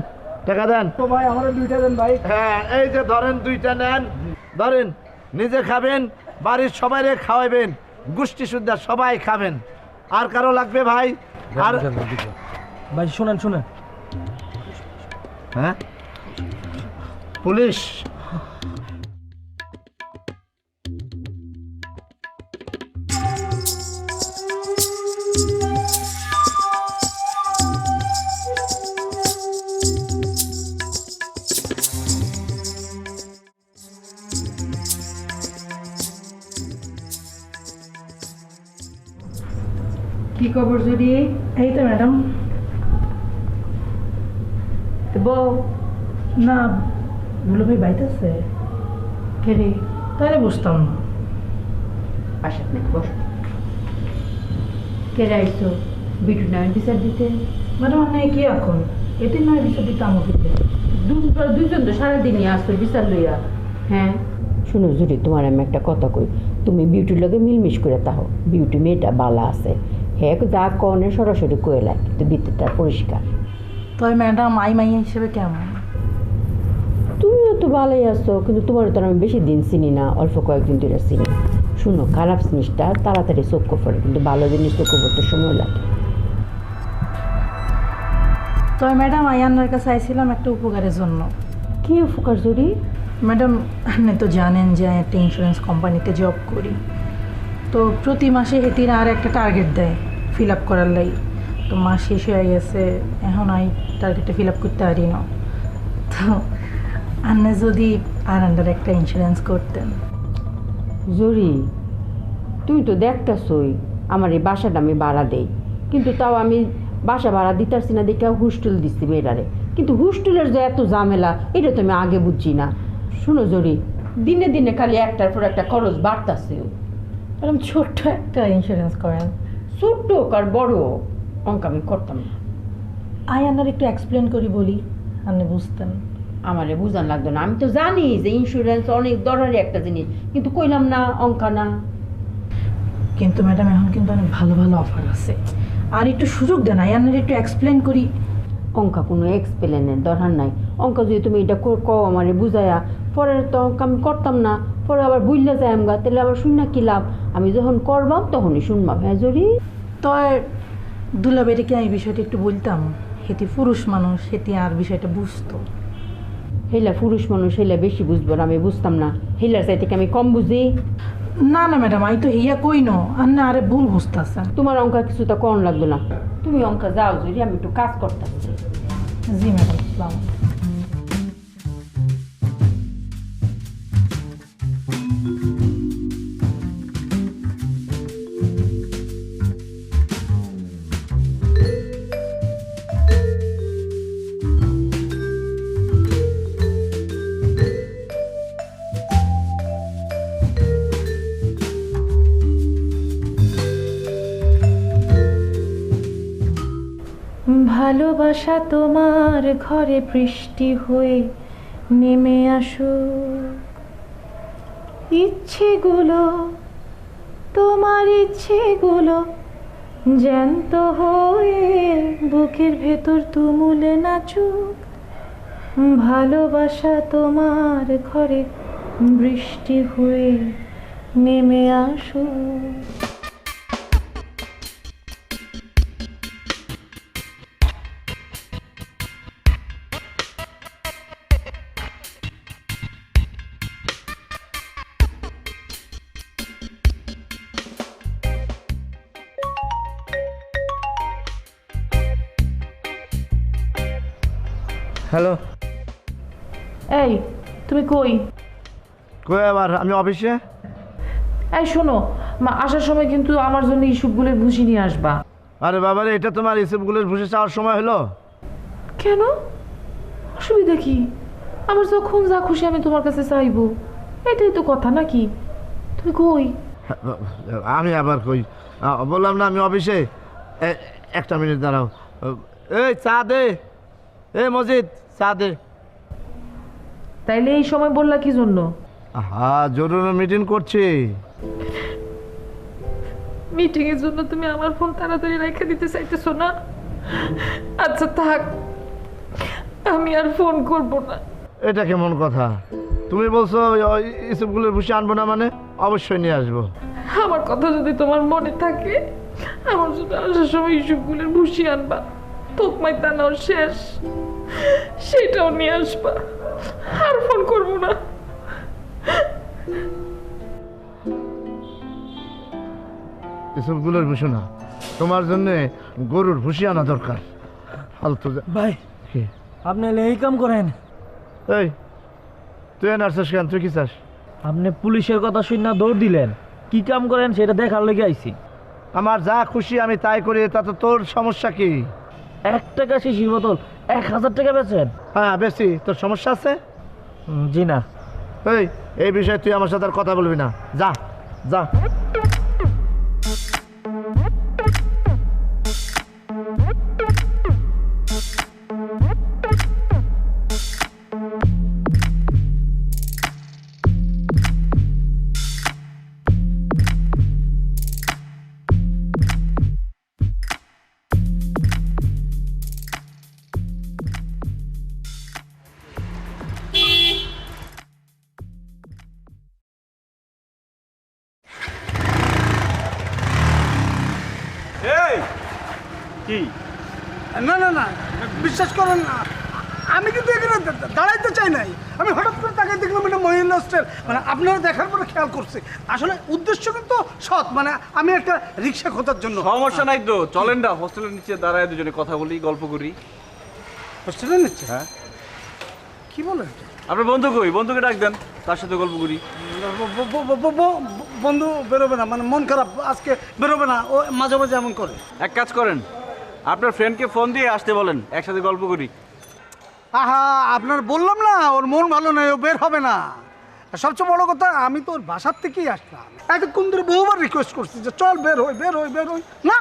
টাকা দেন। তো ভাই আমার 2টা দেন ভাই। হ্যাঁ, এই যে ধরেন 2টা নেন, ধরেন, নিজে খাবেন, বাড়ির সবাইরে খাওয়াবেন, গোষ্ঠী সুদ্ধা সবাই খাবেন। আর কারো লাগবে ভাই? আর ভাই শুনেন। হ্যাঁ, পুলিশ? খবর যদি? এই তো ম্যাডাম। বউ না, দুলো ভাই বাইতে আছে। কেরে তাহলে বুঝতাম না। বাসার নাকি বস। কেরে আইসো বিটু নয়ন বিচার দিতে? ম্যাডাম আপনি কি এখন এটি নয় বিষয় দিতে আমাকে দুজন তো সারাদিনই আসতো বিচার লইয়া। হ্যাঁ শুনো জুড়ি, তোমার আমি একটা কথা কই, তুমি বিউটির লগে মিলমিশ করে তাহো। বিউটি মেয়েটা বালা আছে, হ্যাঁ যা কনে সরাসরি কইলায়, কিন্তু ভিতরটা পরিষ্কার। তবে ম্যাডাম আই মাইয়া হিসেবে কেমন? তুমিও তো ভালোই আছো, কিন্তু তোমার তো আমি বেশি দিন চিনি না, অল্প কয়েকদিন ধরে চিনি। শুনো, খারাপ জিনিসটা তাড়াতাড়ি চোখ পড়ে, কিন্তু ভালো জিনিস চোখ পড়তে সময় লাগে। তবে ম্যাডাম আয়ান্নার কাছে আইছিলাম একটা উপকারের জন্য। কি উপকার জুড়ি? ম্যাডাম আপনি তো জানেন যে আমি একটা ইন্স্যুরেন্স কোম্পানিতে জব করি, তো প্রতি মাসে হেতিরা আর একটা টার্গেট দেয় ফিল আপ করার লাই। তো মাস শেষ হয়ে গেছে, এখন আমি টার্গেটটা ফিল আপ করতে পারি না। তো আপনি যদি আর আন্ডার একটা ইন্স্যুরেন্স করতেন। জরি, তুই তো দেখতেছই আমার এই বাসাটা আমি ভাড়া দেই, কিন্তু তাও আমি বাসা ভাড়া দিতেছি না দেখে হোস্টেল দিচ্ছি মেয়েটারে। কিন্তু হোস্টেলের যে এত ঝামেলা, এটা তো আমি আগে বুঝছি না। শুনো জরি, দিনে দিনে খালি একটার পর একটা খরচ বাড়তেছে। ম্যাডাম ছোট্ট একটা ইন্স্যুরেন্স করেন। ছোট্ট হোক আর বড় হোক, অঙ্ক আমি করতাম না। আয়ান্নার একটু এক্সপ্লেন করি বলি, আপনি বুঝতেন। আমারে বুঝান লাগতো না, আমি তো জানি যে ইন্স্যুরেন্স অনেক দরকারি একটা জিনিস, কিন্তু কইলাম না অঙ্কা না। কিন্তু ম্যাডাম এখন কিন্তু অনেক ভালো ভালো অফার আছে, আর একটু সুযোগ দেন, আয়ান্নার একটু এক্সপ্লেন করি। অঙ্কা কোনো এক্সপ্লেনের দরকার নাই। অঙ্কা যদি তুমি এটা কও আমারে বুঝাইয়া, পরে তো অঙ্ক আমি করতাম না, পরে আবার বুঝলে যাই আমগা, তাহলে আবার শুন না কি লাভ? আমি যখন করবাম তখনই শুনবাম। হ্যাঁ জরি, তো দুলাবেরিকে আমি বিষয়টা একটু বলতাম, হেতি পুরুষ মানুষ, হেতি আর বিষয়টা বুঝতো। হেলা পুরুষ মানুষ, হেলা বেশি বুঝবো না, আমি বুঝতাম না। হেলার চাই থেকে আমি কম বুঝি? না না ম্যাডাম, আমি তো হিয়া কই ন, আর না আরে ভুল বুঝতেছেন। তোমার অঙ্কা কিছু তো কম লাগবে না, তুমি অঙ্কা যাও জরি, আমি একটু কাজ করতেছি। জি ম্যাডাম, আসসালাম। ভালোবাসা তোমার ঘরে বৃষ্টি হয়ে নেমে আসুক, ইচ্ছেগুলো তোমার ইচ্ছেগুলো জ্যান্ত হয়ে বুকের ভেতর তুমুলে নাচুক। ভালোবাসা তোমার ঘরে বৃষ্টি হয়ে নেমে আসুক। হ্যালো। এই তুমি কই? কই আবার? আমি অফিসে। এই শোনো, আসার সময় কিন্তু আমার জন্য ইস্যুগুলোর ভুসি নিয়ে আসবা। আরে বাবারে, এটা তোমার ইসবগুলোর ভুসে চাওয়ার সময় হলো? কেন? অসুবিধা কি? আমার যখন যা খুশি আমি তোমার কাছে চাইবো, এটাই তো কথা নাকি? তুমি কই? আমি আবার কই? বললাম না আমি অফিসে। একটা মিনিট দাঁড়াও। এই চা দে, মজিদ চা দে। তাইলে এই সময় বললা কি জন্য? হ্যাঁ, জরুরি মিটিং করছি। মিটিং এর জন্য তুমি আমার ফোন তাড়াতাড়ি রেখে দিতে চাইতেছো না? আচ্ছা থাক, আমি আর ফোন করব না। এটা কেমন কথা? তুমি বলছো ইসবগুলোর ভুসি আনবো না, মানে অবশ্যই নিয়ে আসবো। আমার কথা যদি তোমার মনে থাকে, আমার জন্য আসার সময় ইসবগুলোর ভুসি আনবা, তোকমাই টানাও শেষ, সেটাও নিয়ে আসবা। আর ফোন করবো না। ইসবগুলোর ভুসি না, তোমার জন্য গরুর ভুসি আনা দরকার। ফালতু ভাই, আপনি এই কাম করেন? এই তুই নার্সাস কেন? তুই কি চাস? আপনি পুলিশের কথা শুনে দৌড় দিলেন, কি কাম করেন সেটা দেখার লেগে আইছি। আমার যা খুশি আমি তাই করি, তাতে তোর সমস্যা কি? 1 টাকা শিশির বোতল 1000 টাকা বেচেন? হ্যাঁ বেশি, তোর সমস্যা আছে? জি না। এই বিষয়ে তুই আমার সাথে আর কথা বলবি না, যা যা। কি? না না না, বিশ্বাস করেন না, আমি কিন্তু এখানে দাঁড়াইতে চাই নাই। আমি হঠাৎ করে তাকে দেখলাম এটা মহিলা হোস্টেল, মানে আপনারা দেখার পরে খেয়াল করছি। আসলে উদ্দেশ্য কিন্তু সৎ, মানে আমি একটা রিক্সা খোঁজার জন্য। সমস্যা নাই তো, চলেন না হোস্টেলের নিচে দাঁড়ায় দুজনে কথা বলি, গল্প করি। হোস্টেলের নিচে? হ্যাঁ। কি বলেন? আপনার বন্ধু কই? বন্ধুকে ডাক দেন, তার সাথে গল্প করি। বন্ধু বেরোবে না, মানে মন খারাপ, আজকে বেরোবে না, ও মাঝে মাঝে এমন করে। এক কাজ করেন, আপনার ফ্রেন্ডকে ফোন দিয়ে আসতে বলেন, একসাথে গল্প করি। আহা, আপনার বললাম না ওর মন ভালো নেই, ও বের হবে না। আর সবচেয়ে বড় কথা, আমি তো ওর বাসার থেকেই আসলাম, এতক্ষণ ধরে বহুবার রিকোয়েস্ট করছি যে চল বের হই বের হই বের হই, না,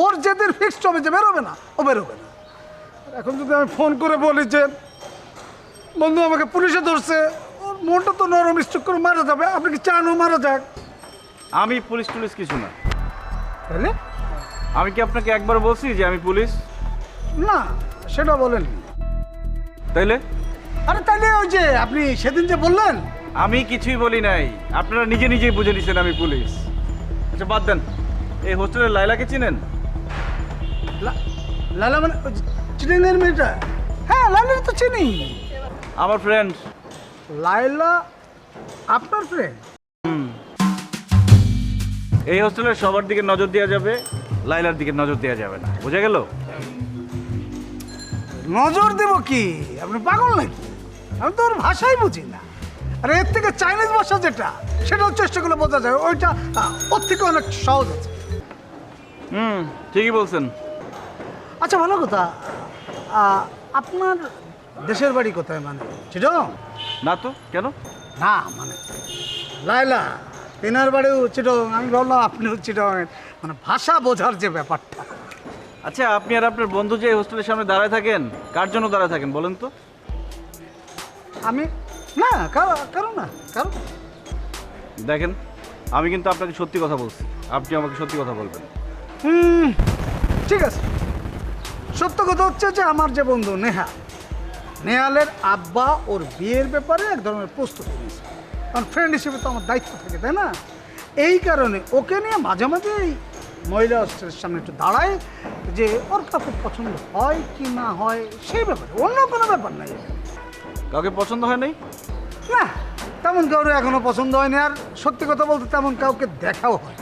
ওর যেদের ফিক্সড হবে যে বেরোবে না, ও বেরোবে না। এখন যদি আমি ফোন করে বলি যে বন্ধু আমাকে পুলিশে ধরছে, ওর মনটা তো নরম, স্ট্রোক করে মারা যাবে। আপনি কি চান ও মারা যাক? আমি পুলিশ টুলিশ কিছু না। তাহলে আমি কি আপনাকে একবার বলছি যে আমি পুলিশ? না, সেটা বলেন। তাইলে? আরে তাইলে ওই যে আপনি সেদিন যে বললেন। আমি কিছুই বলি নাই, আপনারা নিজে নিজেই বুঝে নিছেন আমি পুলিশ। আচ্ছা বাদ দেন, এই হোস্টেলের লাইলাকে চিনেন? লালা মানে চিনেন মেয়েটা? হ্যাঁ, লাইলা তো চিনি, আমার ফ্রেন্ড। লাইলা আপনার ফ্রেন্ড? এই হোস্টেলের সবার দিকে নজর দেওয়া যাবে, লাইলার দিকে নজর দেওয়া যাবে না, বুঝা গেল? নজর দেব কি? আপনি পাগল নাকি? আমি তো ওর ভাষাই বুঝি না। আর এর থেকে চাইনিজ ভাষা যেটা, সেটাও চেষ্টা করলে বোঝা যায়, ওইটা ওর থেকে অনেক সহজ আছে। ঠিকই বলছেন। আচ্ছা ভালো কথা, আপনার দেশের বাড়ি কোথায়? মানে চিটং? না তো, কেন? না মানে লাইলা তেনার বাড়িও চিটং, আমি ভাবলাম আপনিও চিটং, মানে ভাষা বোঝার যে ব্যাপারটা। আচ্ছা আপনি আর আপনার বন্ধু যে হোস্টেলের সামনে দাঁড়ায় থাকেন, কার জন্য দাঁড়ায় থাকেন বলেন তো? আমি না, কারো না, কারো। দেখেন, আমি কিন্তু আপনাকে সত্যি কথা বলছি, আপনি আমাকে সত্যি কথা বলবেন। ঠিক আছে, সত্য কথা হচ্ছে যে আমার যে বন্ধু নেহালের আব্বা ওর বিয়ের ব্যাপারে এক ধরনের প্রস্তুতি নিয়েছে, কারণ ফ্রেন্ড হিসেবে তো আমার দায়িত্ব থাকে, তাই না? এই কারণে ওকে নিয়ে মাঝে মাঝে এই মহিলা হোস্টেলের সামনে একটু দাঁড়ায়, যে ওর কাউকে পছন্দ হয় কি না হয় সেই ব্যাপারে, অন্য কোনো ব্যাপার নাই। কাউকে পছন্দ হয় নাই? না, তেমন কাউকে এখনো পছন্দ হয়নি, আর সত্যি কথা বলতে তেমন কাউকে দেখাও হয়।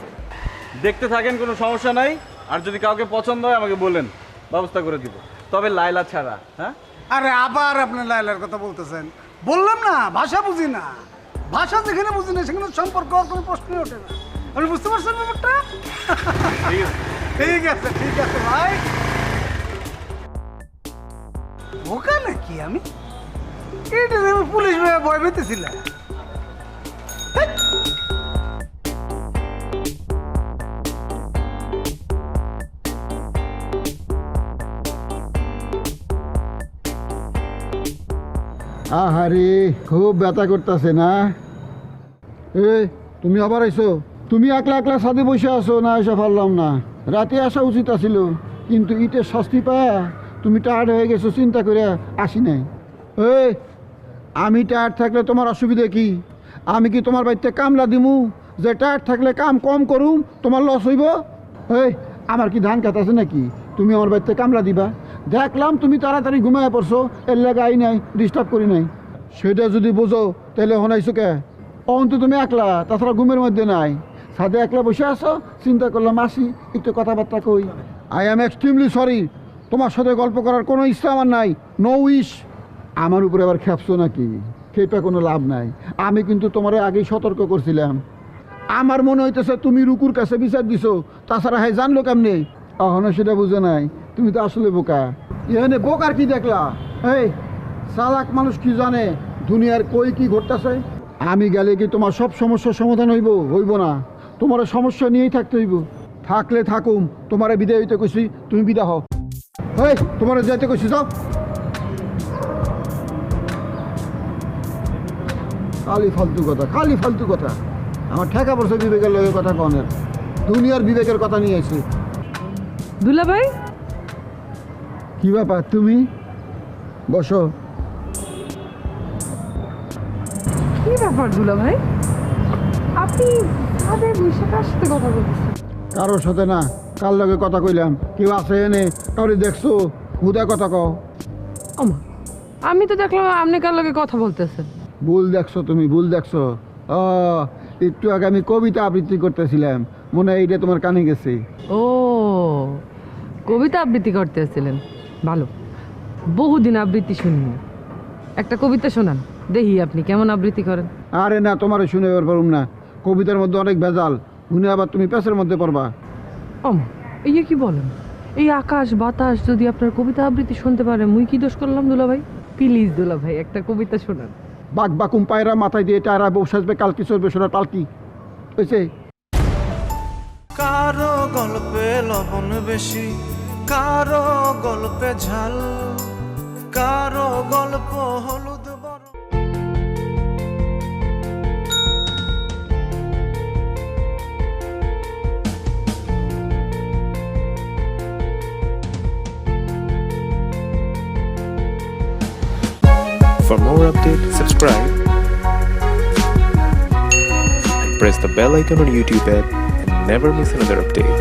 দেখতে থাকেন, কোনো সমস্যা নাই। আর যদি কাউকে পছন্দ হয় আমাকে বলেন, ব্যবস্থা করে দিব, তবে লাইলা ছাড়া। হ্যাঁ? আরে আবার আপনি লাইলার কথা বলতেছেন? বললাম না ভাষা বুঝি না, ভাষা যেখানে বুঝি না সেখানে সম্পর্ক আর কোনো প্রশ্নই ওঠে না। আপনি বুঝতে পারছেন ব্যাপারটা? ঠিক আছে ঠিক আছে ভাই। বোকা নাকি আমি? এটা আমি পুলিশ ভয় পেতেছিলাম। আহারে খুব ব্যথা করতেছে না? তুমি আবার আইছো? তুমি একলা একলা সাথে বসে আসো না? এসে পারলাম না, রাতে আসা উচিত আছিল, কিন্তু ইটের শাস্তি পায়া তুমি টায়ার্ড হয়ে গেছো, চিন্তা করে আসি নাই। আমি টায়ার্ড থাকলে তোমার অসুবিধা কি? আমি কি তোমার বাড়িতে কামলা দিমু যে টায়ার্ড থাকলে কাম কম করুম, তোমার লস হইব? আমার কি ধান খেত আছে নাকি তুমি আমার বাড়িতে কামলা দিবা? দেখলাম তুমি তাড়াতাড়ি ঘুমায় পড়ছো, এর লাগে আই নাই, ডিস্টার্ব করি নাই। সেটা যদি বোঝো তাহলে হনাইছো কে? অন্ত তুমি একলা, তাছাড়া ঘুমের মধ্যে নাই, সাথে একলা বসে আসো, চিন্তা করলাম আসি একটু কথাবার্তা কই। আই অ্যাম এক্সট্রিমলি সরি, তোমার সাথে গল্প করার কোনো ইচ্ছা আমার নাই, নো উইশ। আমার উপরে আবার খেপছো নাকি? খেপে কোনো লাভ নাই, আমি কিন্তু তোমার আগেই সতর্ক করছিলাম। আমার মনে হইতেছে তুমি রুকুর কাছে বিচার দিছো, তাছাড়া হ্যাঁ জানলো কেমনে? এখনো সেটা বুঝে নাই, তুমি তো আসলে বোকা। এখানে বোকার কি দেখলা? এই চালাক মানুষ কি জানে দুনিয়ার কই কি ঘটতেছে? আমি গেলে কি তোমার সব সমস্যার সমাধান হইব না? তোমার সমস্যা নিয়েই থাকতে হইব। থাকলে থাকুম, তোমারে বিদায় হইতে কইছি, তুমি বিদা হও। এই তোমার যাইতে কইছি, যাও। খালি ফালতু কথা, খালি ফালতু কথা। আমার ঠেকা পড়ছে বিবেকের লোকের কথা কনের, দুনিয়ার বিবেকের কথা নিয়ে আসি। দুলাভাই, কি ব্যাপার? তুমি বসো। কি ব্যাপার দুলাভাই, আপনি কাদের বসে কার সাথে কথা বলতেছেন? কারোর সাথে না, কার লগে কথা কইলাম? কেউ আছে এনে? কাউরে দেখছো? হুদা কথা কও। আমা, আমি তো দেখলাম আপনি কার লগে কথা বলতেছেন। ভুল দেখছো তুমি, ভুল দেখছো। ও, একটু আগে আমি কবিতা আবৃত্তি করতেছিলাম, মনে হয় এইটা তোমার কানে গেছে। ও, কবিতা আবৃত্তি করতেছিলেন, ভালো। বহুদিন আবৃত্তি শুনিনি, একটা কবিতা শোনান দেখি আপনি কেমন আবৃত্তি করেন। আরে না, তোমারে শুনে পারুম না, কবিতার মধ্যে অনেক ভেজাল, শুনে আবার তুমি পেছের মধ্যে পড়বা। আমা, এই কি বলেন? এই আকাশ বাতাস যদি আপনার কবিতা আবৃত্তি শুনতে পারে, মুই কি দোষ করলাম দুলাভাই? প্লিজ দুলাভাই একটা কবিতা শোনান। বাঘ বাকুম পায়রা মাথায় দিয়ে টায়রা বউ সাজবে, কালকি চলবে সোনার পালকি। হয়েছে? কারো গল্পে লবণ বেশি, কারো গল্পে ঝাল, কারো গল্প হলুদ বড়। For more updates, subscribe and press the bell icon on YouTube app and never miss another update.